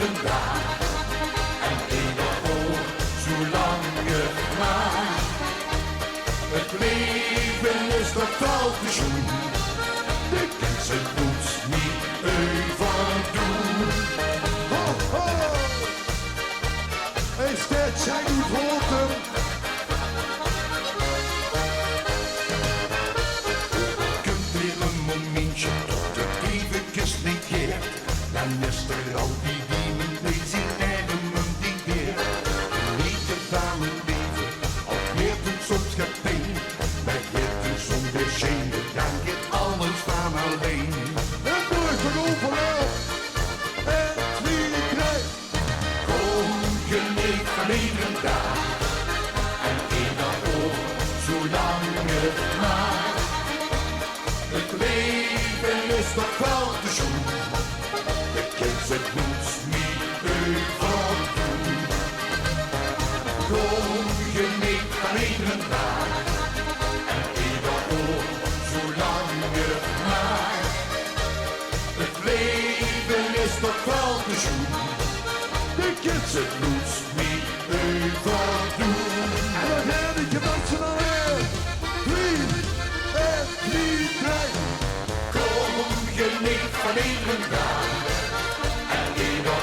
iedere dag. En ieder oor, zolang je maar. Het leven is toch wel te zoen. De kinderen doet niet even doen. Ho, ho! Is dit zijn goed horen? Kunt weer een momentje tot het even negeert. Dan is er al die mijn zijn eigen mundigeert. Genieten van mijn leven, al meer dan soms gepeen. Bij het zonder schenen, dan gaat alles van alleen. Het wordt er overal. En wie krijgt? Kom, geniet van iedere dag. En ieder oor, zolang het maar. Het leven is toch wel te zoen. De kinderen moet niet even doen. Kom, geniet van iedere dag. En ieder oor, zolang het maar. Het leven is toch wel te zoen. De kinderen moet niet even doen. En dan ga ik je dansen alweer. 3 en 3 krijgt. Kom, geniet van iedere dag. En ieder